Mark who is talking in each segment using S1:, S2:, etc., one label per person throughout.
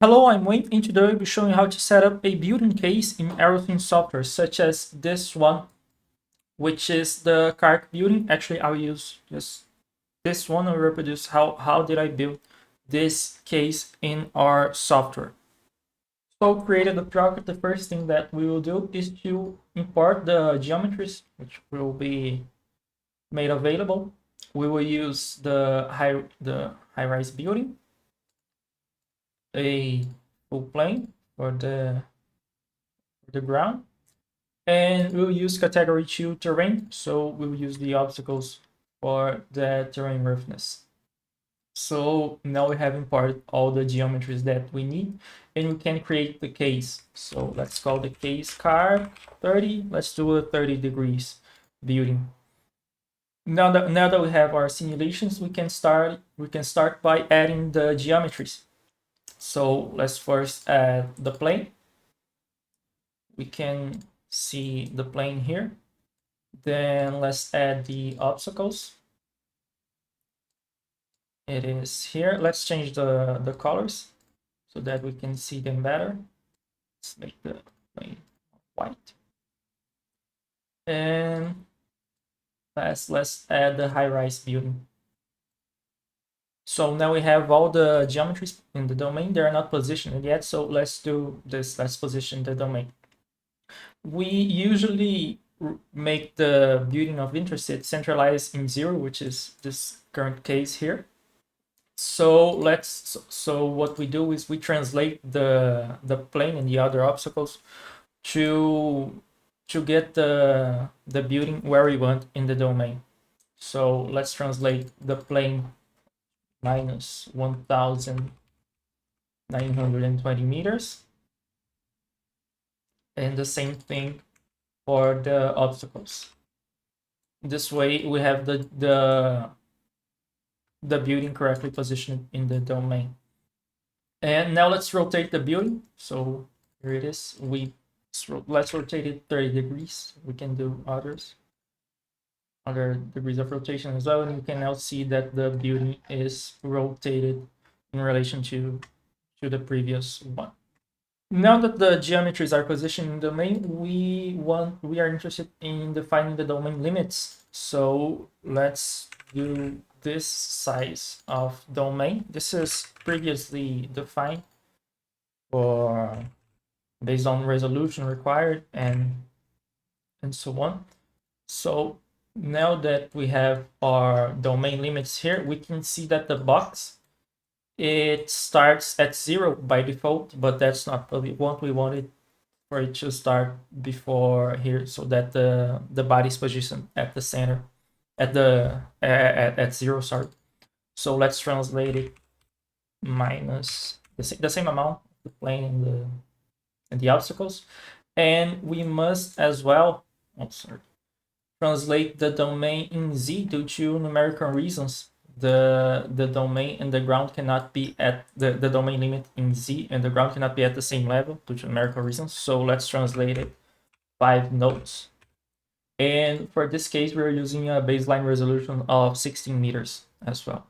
S1: Hello, I'm Wayne, and today I'll be showing how to set up a building case in AeroSim software, such as this one, which is the car building. Actually, I'll use just this one and reproduce how did I build this case in our software. So created the project, the first thing that we will do is to import the geometries, which will be made available. We will use the high-rise building, a full plane for the ground, and we'll use category 2 terrain, so we'll use the obstacles for the terrain roughness. So now we have imported all the geometries that we need, and we can create the case. So let's call the case car 30. Let's do a 30 degrees building. Now that we have our simulations, we can start by adding the geometries. So let's first add the plane. We can see the plane here. Then let's add the obstacles. It is here. Let's change the colors so that we can see them better. Let's make the plane white. And let's add the high-rise building. So now we have all the geometries in the domain. They're not positioned yet, so let's do this. Let's position the domain. We usually make the building of interest centralized in 0, which is this current case here. So what we do is we translate the plane and the other obstacles to get the building where we want in the domain. So let's translate the plane minus 1920 meters, and the same thing for the obstacles. This way we have the building correctly positioned in the domain. And now let's rotate the building. So here it is. Let's rotate it 30 degrees. We can do other degrees of rotation as well, and you can now see that the building is rotated in relation to the previous one. Now that the geometries are positioned in the domain, we are interested in defining the domain limits. So let's do this size of domain. This is previously defined for based on resolution required and so on. So now that we have our domain limits here, we can see that the box, it starts at 0 by default, but that's not what we want. We want it for it to start before here, so that the body is positioned at the center, at 0. Sorry. So let's translate it minus the same amount, the plane and the obstacles, and we must as well translate the domain in Z due to numerical reasons. The domain and the ground cannot be at the domain limit in Z, and the ground cannot be at the same level due to numerical reasons. So let's translate it 5 nodes. And for this case, we're using a baseline resolution of 16 meters as well.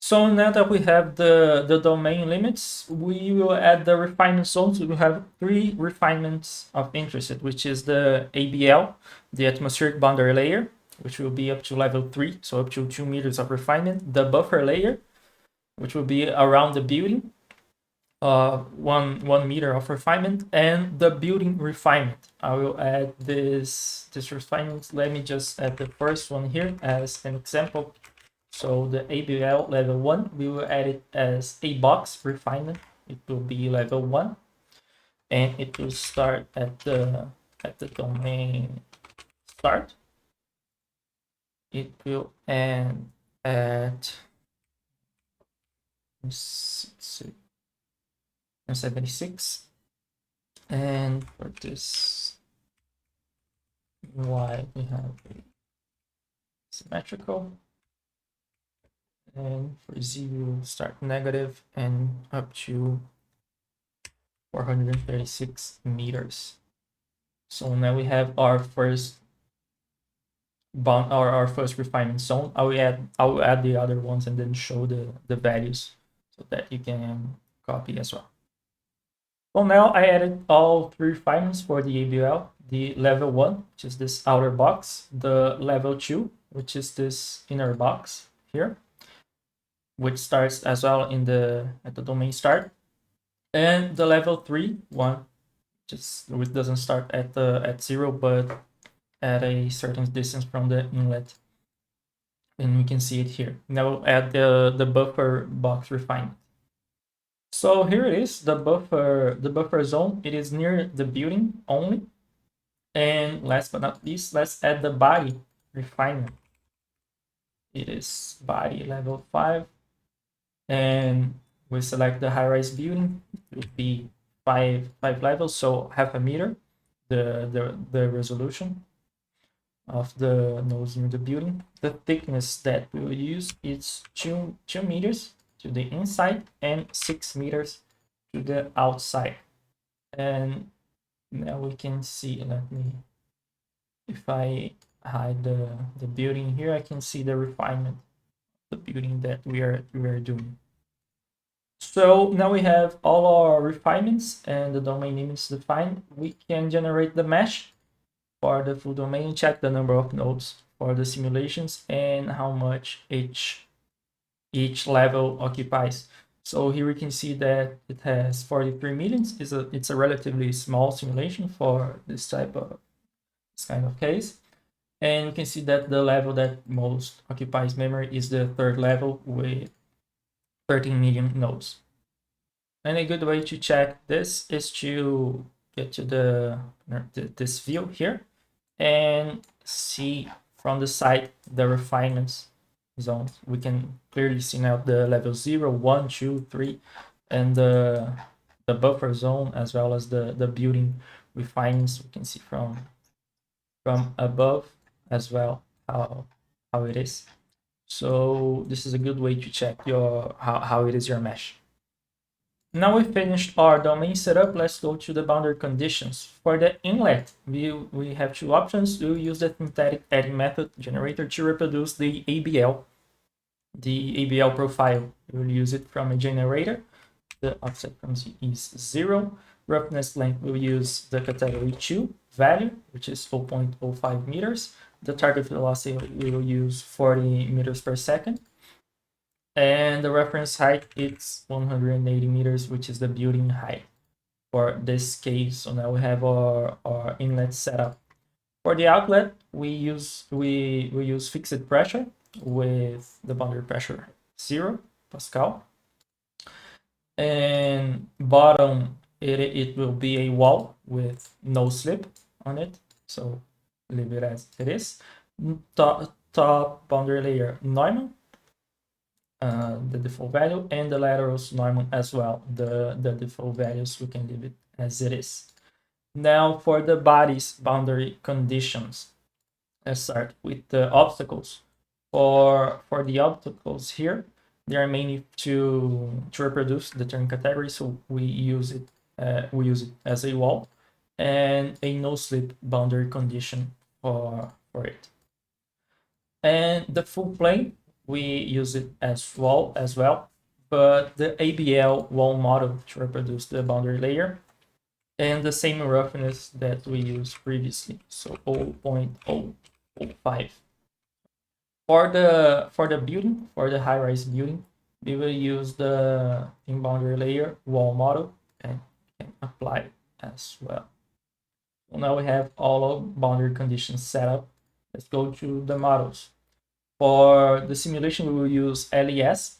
S1: So now that we have the domain limits, we will add the refinement zones. We will have 3 refinements of interest, which is the ABL, the atmospheric boundary layer, which will be up to level 3, so up to 2 meters of refinement. The buffer layer, which will be around the building, 1 meter of refinement, and the building refinement. I will add this refinement. Let me just add the first one here as an example. So the ABL level 1, we will add it as a box refinement. It will be level 1, and it will start at the domain start. It will end at 76, and for this Y we have symmetrical. And for Z, we'll start negative and up to 436 meters. So now we have our first our first refinement zone. I will add the other ones and then show the values so that you can copy as well. Well, now I added all three refinements for the ABL. The level 1, which is this outer box, the level 2, which is this inner box here, which starts as well in the at the domain start, and the level 3 one, which doesn't start at 0 but at a certain distance from the inlet, and we can see it here. Now we'll add the buffer box refinement. So here it is, the buffer zone. It is near the building only. And last but not least, let's add the body refinement. It is body level 5. And we select the high-rise building. It will be five levels, so half a meter, the resolution of the nose near the building. The thickness that we will use is 2 meters to the inside and 6 meters to the outside. And now we can see, let me, if I hide the building here, I can see the refinement of the building that we are doing. So now we have all our refinements and the domain names defined. We can generate the mesh for the full domain, check the number of nodes for the simulations and how much each level occupies. So here we can see that it has 43 millions. It's a relatively small simulation for this kind of case. And you can see that the level that most occupies memory is the third level with 13 million nodes. And a good way to check this is to get to this view here and see from the side the refinements zones. We can clearly see now the level 0, 1, 2, 3, and the buffer zone, as well as the building refinements. We can see from above as well how it is. So this is a good way to check your how it is your mesh. Now we finished our domain setup. Let's go to the boundary conditions. For the inlet, we have two options. We'll use the synthetic adding method generator to reproduce the ABL profile. We'll use it from a generator. The offset from Z is 0. Roughness length, we'll use the category 2 value, which is 0.05 meters. The target velocity, we will use 40 meters per second. And the reference height, it's 180 meters, which is the building height for this case. So now we have our inlet setup. For the outlet, we use fixed pressure with the boundary pressure 0 Pascal. And bottom, it will be a wall with no slip on it. So leave it as it is. Top boundary layer Neumann, the default value, and the laterals Neumann as well. The default values, we can leave it as it is. Now for the body's boundary conditions, let's start with the obstacles. For the obstacles here, they are mainly to reproduce the turn category, so we use it as a wall, and a no slip boundary condition for it. And the full plane, we use it as wall as well, but the ABL wall model to reproduce the boundary layer, and the same roughness that we used previously, so 0.005. For the building, for the high-rise building, we will use the thin boundary layer wall model and can apply it as well. So now we have all of boundary conditions set up. Let's go to the models. For the simulation, we will use LES,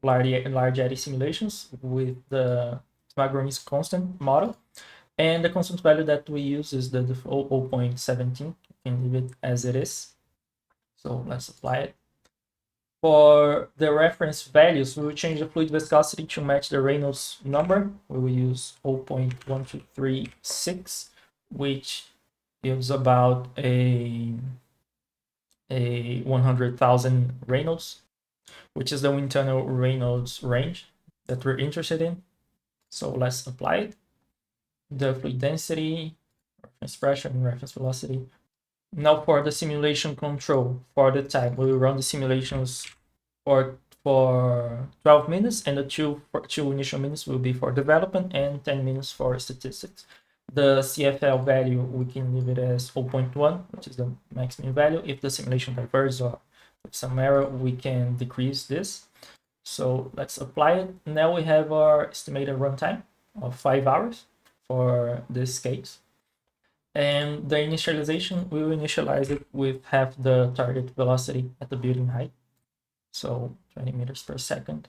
S1: large area simulations, with the Smagroney's constant model. And the constant value that we use is the default 0.17. You can leave it as it is. So let's apply it. For the reference values, we will change the fluid viscosity to match the Reynolds number. We will use 0.1236, which gives about a 100,000 Reynolds, which is the wind tunnel Reynolds range that we're interested in. So let's apply it. The fluid density, reference pressure, and reference velocity. Now for the simulation control, for the time, we will run the simulations for for 12 minutes, and the two initial minutes will be for development and 10 minutes for statistics. The CFL value, we can leave it as 0.1, which is the maximum value. If the simulation diverges or with some error, we can decrease this. So let's apply it. Now we have our estimated runtime of 5 hours for this case. And the initialization, we will initialize it with half the target velocity at the building height. So 20 meters per second.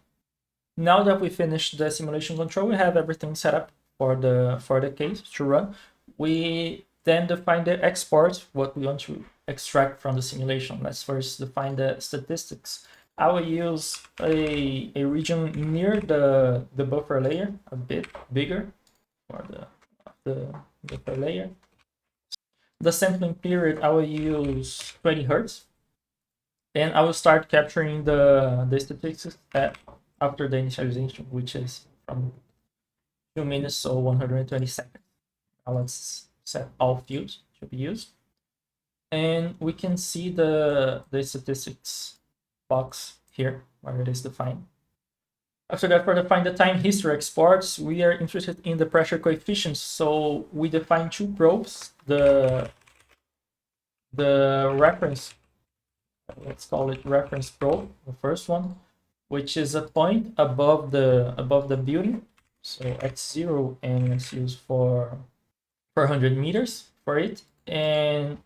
S1: Now that we finished the simulation control, we have everything set up for the case to run. We then define the exports, what we want to extract from the simulation. Let's first define the statistics. I will use a region near the buffer layer, a bit bigger for the buffer layer. The sampling period, I will use 20 Hertz. And I will start capturing the statistics after the initialization, which is from 2 minutes, so 120 seconds. Now let's set all fields to be used. And we can see the statistics box here, where it is defined. After that, for define the time history exports, we are interested in the pressure coefficients. So we define two probes, the reference, let's call it reference probe, the first one, which is a point above the building. So x0, and it's used for 400 meters for it. And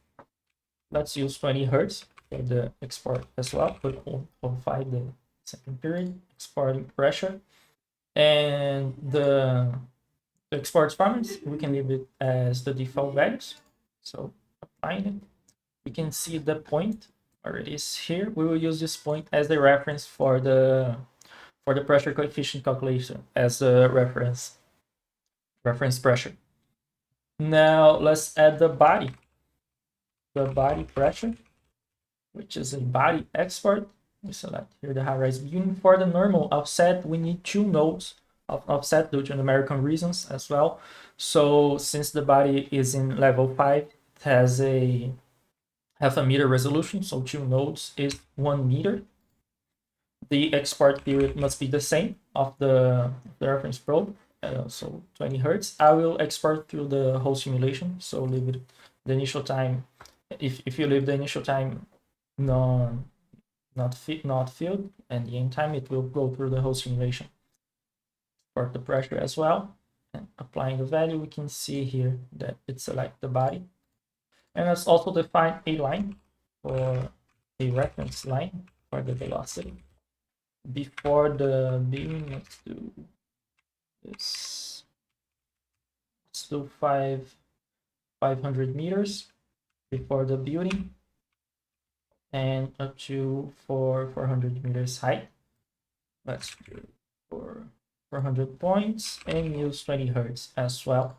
S1: let's use 20 Hertz for the export as well. Put 0.5 the second period, exporting pressure. And the export parameters, we can leave it as the default values. So applying it, we can see the point where it is here. We will use this point as the reference for the pressure coefficient calculation as a reference pressure. Now let's add the body pressure, which is a body export. We select here the high-rise beam. For the normal offset, we need 2 nodes of offset due to numerical reasons as well. So since the body is in level 5, it has a half a meter resolution, so 2 nodes is 1 meter. The export period must be the same of the reference probe, so 20 Hertz. I will export through the whole simulation, so leave it the initial time. If you leave the initial time not filled, and the end time, it will go through the whole simulation. For the pressure as well, and applying the value, we can see here that it selects the body. And let's also define a line, or a reference line for the velocity. Before the beam, let's do this. Let's do 500 meters before the building, and up to 400 meters height. Let's do for 400 points and use 20 Hertz as well.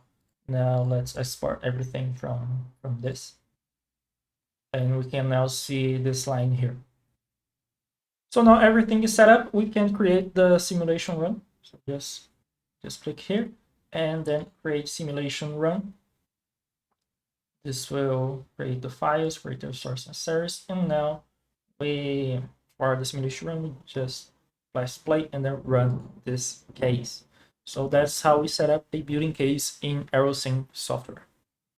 S1: Now let's export everything from this. And we can now see this line here. So now everything is set up. We can create the simulation run. So just click here and then create simulation run. This will create the files, create the source necessaries, and now we, for the simulation run, we just press play and then run this case. So that's how we set up a building case in AeroSim software.